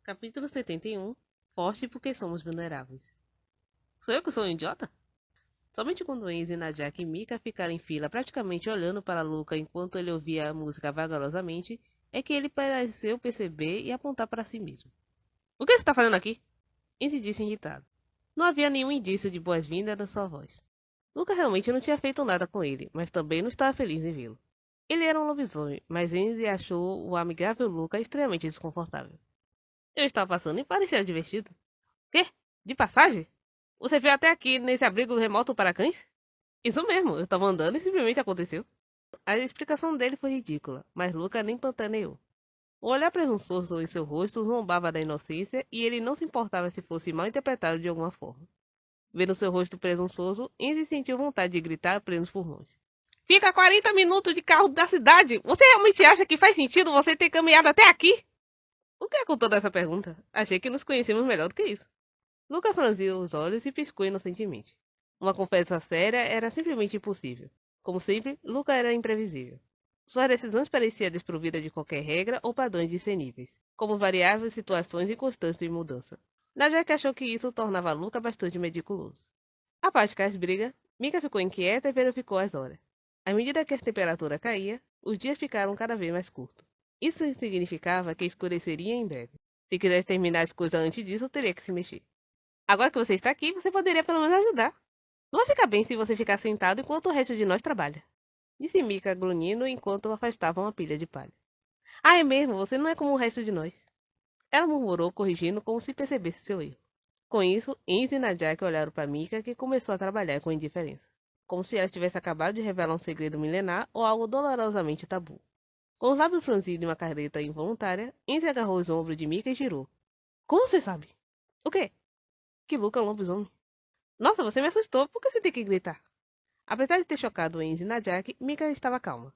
Capítulo 71. Forte porque somos vulneráveis. Sou eu que sou um idiota? Somente quando Enzi, Najak e Mika ficaram em fila praticamente olhando para Luca enquanto ele ouvia a música vagarosamente, é que ele pareceu perceber e apontar para si mesmo. O que você está fazendo aqui? Enzi disse irritado. Não havia nenhum indício de boas-vindas na sua voz. Luca realmente não tinha feito nada com ele, mas também não estava feliz em vê-lo. Ele era um lobisomem, mas Enzi achou o amigável Luca extremamente desconfortável. Eu estava passando e parecia divertido. Quê? De passagem? Você veio até aqui nesse abrigo remoto para cães? Isso mesmo, eu estava andando e simplesmente aconteceu. A explicação dele foi ridícula, mas Luca nem pantaneou. O olhar presunçoso em seu rosto zombava da inocência e ele não se importava se fosse mal interpretado de alguma forma. Vendo seu rosto presunçoso, Enzi sentiu vontade de gritar a plenos pulmões. Fica a 40 minutos de carro da cidade! Você realmente acha que faz sentido você ter caminhado até aqui? O que é com toda essa pergunta? Achei que nos conhecemos melhor do que isso. Luca franziu os olhos e piscou inocentemente. Uma conversa séria era simplesmente impossível. Como sempre, Luca era imprevisível. Suas decisões pareciam desprovidas de qualquer regra ou padrões discerníveis, como variáveis situações inconstantes em mudança. Najak achou que isso tornava Luca bastante meticuloso. Após as brigas, Mika ficou inquieta e verificou as horas. À medida que a temperatura caía, os dias ficaram cada vez mais curtos. Isso significava que escureceria em breve. Se quisesse terminar as coisas antes disso, teria que se mexer. Agora que você está aqui, você poderia pelo menos ajudar. Não vai ficar bem se você ficar sentado enquanto o resto de nós trabalha. Disse Mika grunhindo enquanto afastava uma pilha de palha. Ah, é mesmo, você não é como o resto de nós. Ela murmurou, corrigindo como se percebesse seu erro. Com isso, Enzi e Najak olharam para Mika, que começou a trabalhar com indiferença, como se ela tivesse acabado de revelar um segredo milenar ou algo dolorosamente tabu. Com os lábios franzidos e uma careta involuntária, Enzi agarrou os ombros de Mika e girou. Como você sabe? O quê? Que Luca é um lobisomem. Nossa, você me assustou. Por que você tem que gritar? Apesar de ter chocado Enzi e Najak, Mika estava calma.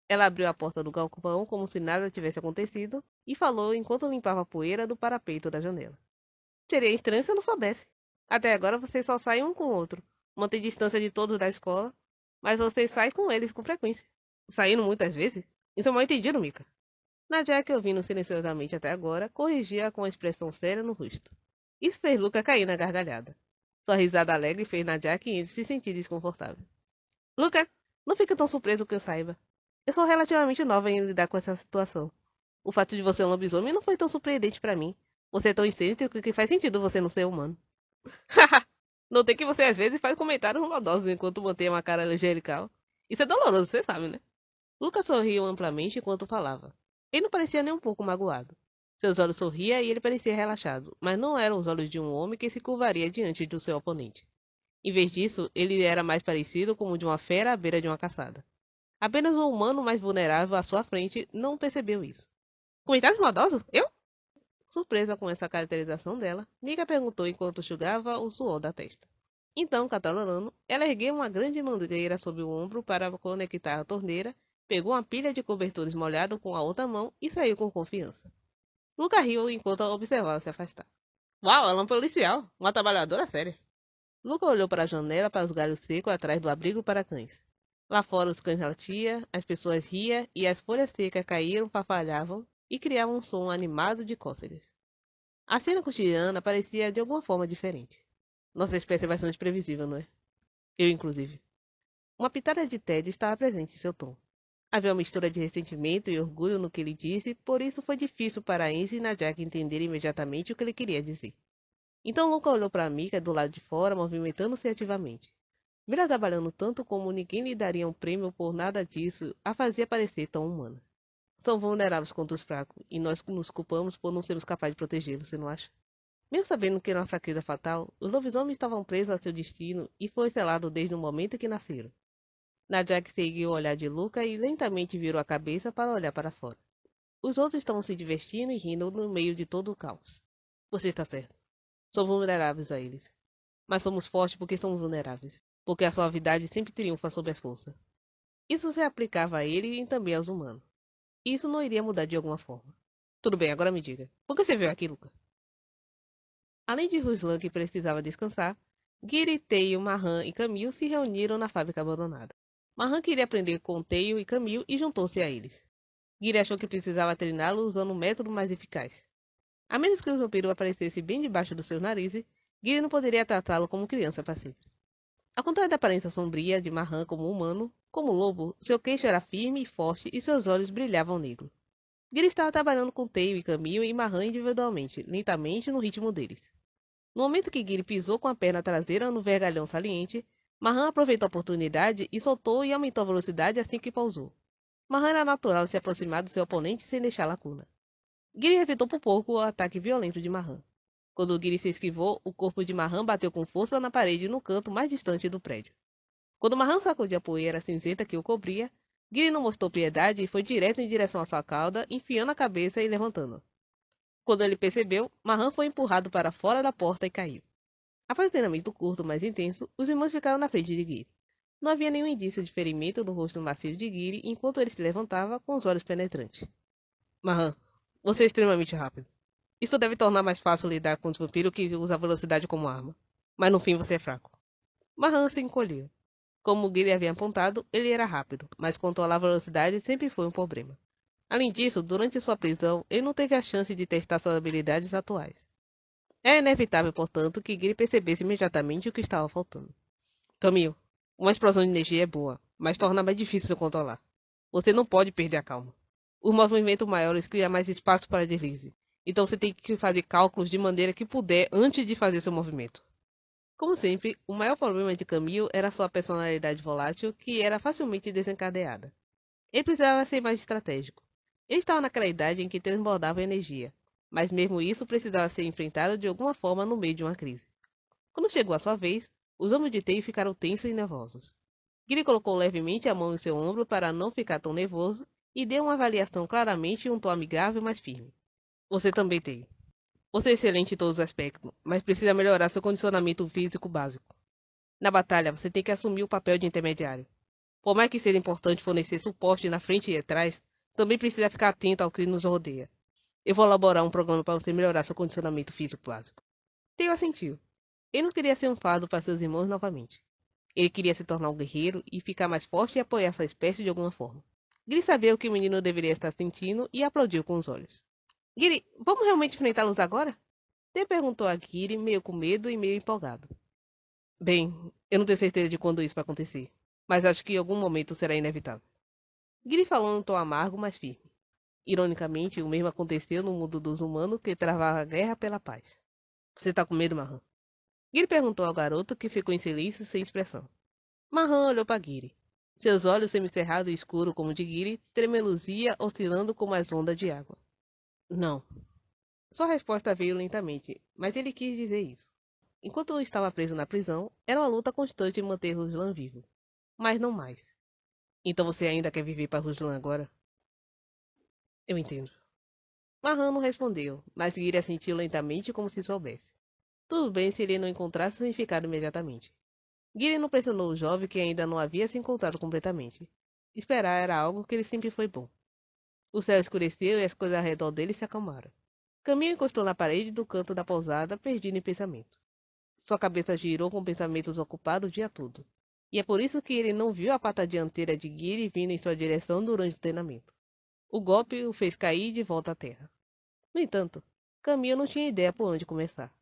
Ela abriu a porta do galpão como se nada tivesse acontecido e falou enquanto limpava a poeira do parapeito da janela. Seria estranho se eu não soubesse. Até agora vocês só saem um com o outro. Mantém distância de todos da escola, mas vocês saem com eles com frequência. Saindo muitas vezes? Isso é mal entendido, Mika. Najak, ouvindo silenciosamente até agora, corrigia com uma expressão séria no rosto. Isso fez Luca cair na gargalhada. Sua risada alegre fez Najak e Enzi se sentir desconfortável. Luca, não fique tão surpreso que eu saiba. Eu sou relativamente nova em lidar com essa situação. O fato de você ser um lobisomem não foi tão surpreendente para mim. Você é tão excêntrico que faz sentido você não ser humano. Haha! Notei que você às vezes faz comentários maldosos enquanto mantém uma cara angelical. Isso é doloroso, você sabe, né? Lucas sorriu amplamente enquanto falava. Ele não parecia nem um pouco magoado. Seus olhos sorriam e ele parecia relaxado, mas não eram os olhos de um homem que se curvaria diante do seu oponente. Em vez disso, ele era mais parecido com o de uma fera à beira de uma caçada. Apenas um humano mais vulnerável à sua frente não percebeu isso. Comentários maldosos? Eu? Surpresa com essa caracterização dela, Mika perguntou enquanto enxugava o suor da testa. Então, catalanando, ela ergueu uma grande mangueira sob o ombro para conectar a torneira, pegou uma pilha de cobertores molhados com a outra mão e saiu com confiança. Luca riu enquanto a observava se afastar. Uau, ela é uma policial, uma trabalhadora séria. Luca olhou para a janela para os galhos secos atrás do abrigo para cães. Lá fora os cães latiam, as pessoas riam e as folhas secas caíam, farfalhavam e criavam um som animado de cócegas. A cena cotidiana parecia de alguma forma diferente. Nossa espécie é bastante previsível, não é? Eu, inclusive. Uma pitada de tédio estava presente em seu tom. Havia uma mistura de ressentimento e orgulho no que ele disse, por isso foi difícil para Enzi e Najak entender imediatamente o que ele queria dizer. Então Luca olhou para Mika do lado de fora, movimentando-se ativamente. Vê-la trabalhando tanto como ninguém lhe daria um prêmio por nada disso, a fazia parecer tão humana. São vulneráveis contra os fracos, e nós nos culpamos por não sermos capazes de protegê-los, você não acha? Mesmo sabendo que era uma fraqueza fatal, os lobisomens estavam presos a seu destino e foi selado desde o momento que nasceram. Najak seguiu o olhar de Luca e lentamente virou a cabeça para olhar para fora. Os outros estavam se divertindo e rindo no meio de todo o caos. Você está certo. Somos vulneráveis a eles. Mas somos fortes porque somos vulneráveis. Porque a suavidade sempre triunfa sobre a força. Isso se aplicava a ele e também aos humanos. Isso não iria mudar de alguma forma. Tudo bem, agora me diga. Por que você veio aqui, Luca? Além de Ruslan, que precisava descansar, Giri, Teio, Mahan e Camille se reuniram na fábrica abandonada. Mahan queria aprender com Teio e Camille e juntou-se a eles. Giri achou que precisava treiná-lo usando um método mais eficaz. A menos que o vampiro aparecesse bem debaixo dos seus narizes, Giri não poderia tratá-lo como criança para sempre. Ao contrário da aparência sombria de Marran como humano, como lobo, seu queixo era firme e forte e seus olhos brilhavam negro. Giri estava trabalhando com Teio e Camille e Marran individualmente, lentamente no ritmo deles. No momento que Giri pisou com a perna traseira no vergalhão saliente, Marran aproveitou a oportunidade e soltou e aumentou a velocidade assim que pousou. Marran era natural se aproximar do seu oponente sem deixar lacuna. Giri evitou por pouco o ataque violento de Marran. Quando Giri se esquivou, o corpo de Marran bateu com força na parede no canto mais distante do prédio. Quando Marran sacudiu a poeira cinzenta que o cobria, Giri não mostrou piedade e foi direto em direção à sua cauda, enfiando a cabeça e levantando. Quando ele percebeu, Marran foi empurrado para fora da porta e caiu. Após o treinamento curto mais intenso, os irmãos ficaram na frente de Giri. Não havia nenhum indício de ferimento no rosto macio de Giri enquanto ele se levantava com os olhos penetrantes. Marran, você é extremamente rápido. Isso deve tornar mais fácil lidar com os vampiros que usam a velocidade como arma. Mas no fim você é fraco. Marran se encolheu. Como Giri havia apontado, ele era rápido, mas controlar a velocidade sempre foi um problema. Além disso, durante sua prisão, ele não teve a chance de testar suas habilidades atuais. É inevitável, portanto, que Giri percebesse imediatamente o que estava faltando. Camille, uma explosão de energia é boa, mas torna mais difícil de controlar. Você não pode perder a calma. Os movimentos maiores criam mais espaço para deslize, então você tem que fazer cálculos de maneira que puder antes de fazer seu movimento. Como sempre, o maior problema de Camille era sua personalidade volátil, que era facilmente desencadeada. Ele precisava ser mais estratégico. Ele estava naquela idade em que transbordava energia, mas mesmo isso precisava ser enfrentado de alguma forma no meio de uma crise. Quando chegou a sua vez, os ombros de Tei ficaram tensos e nervosos. Giri colocou levemente a mão em seu ombro para não ficar tão nervoso e deu uma avaliação claramente em um tom amigável mas firme. Você também tem. Você é excelente em todos os aspectos, mas precisa melhorar seu condicionamento físico básico. Na batalha, você tem que assumir o papel de intermediário. Por mais que seja importante fornecer suporte na frente e atrás, também precisa ficar atento ao que nos rodeia. Eu vou elaborar um programa para você melhorar seu condicionamento físico básico. Teo assentiu. Ele não queria ser um fardo para seus irmãos novamente. Ele queria se tornar um guerreiro e ficar mais forte e apoiar sua espécie de alguma forma. Giri sabia o que o menino deveria estar sentindo e aplaudiu com os olhos. Giri, vamos realmente enfrentá-los agora? Teo perguntou a Giri, meio com medo e meio empolgado. Bem, eu não tenho certeza de quando isso vai acontecer, mas acho que em algum momento será inevitável. Giri falou num tom amargo, mas firme. Ironicamente, o mesmo aconteceu no mundo dos humanos que travava a guerra pela paz. Você tá com medo, Marran? Giri perguntou ao garoto, que ficou em silêncio sem expressão. Marran olhou para Giri. Seus olhos semicerrados e escuros como o de Giri tremeluzia, oscilando como as ondas de água. Não. Sua resposta veio lentamente, mas ele quis dizer isso. Enquanto estava preso na prisão, era uma luta constante manter Ruslan vivo. Mas não mais. Então você ainda quer viver para Ruslan agora? Eu entendo. Marran não respondeu, mas Giri assentiu lentamente como se soubesse. Tudo bem se ele não encontrasse significado imediatamente. Giri não pressionou o jovem que ainda não havia se encontrado completamente. Esperar era algo que ele sempre foi bom. O céu escureceu e as coisas ao redor dele se acalmaram. Caminho encostou na parede do canto da pousada, perdido em pensamento. Sua cabeça girou com pensamentos ocupados o dia todo. E é por isso que ele não viu a pata dianteira de Giri vindo em sua direção durante o treinamento. O golpe o fez cair de volta à terra. No entanto, Camille não tinha ideia por onde começar.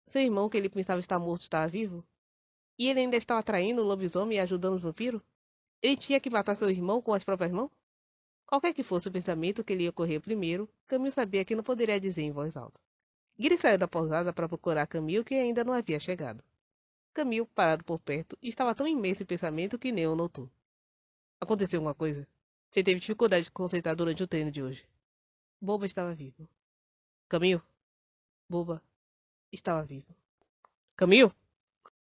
Seu irmão, que ele pensava estar morto, estava vivo? E ele ainda estava traindo o lobisomem e ajudando os vampiros? Ele tinha que matar seu irmão com as próprias mãos? Qualquer que fosse o pensamento que lhe ocorreu primeiro, Camille sabia que não poderia dizer em voz alta. Giri saiu da pousada para procurar Camille, que ainda não havia chegado. Camille, parado por perto, estava tão imerso em pensamento que nem o notou. Aconteceu alguma coisa? Você teve dificuldade de concentrar durante o treino de hoje. Boba estava vivo. Camille? Boba estava vivo. Camille?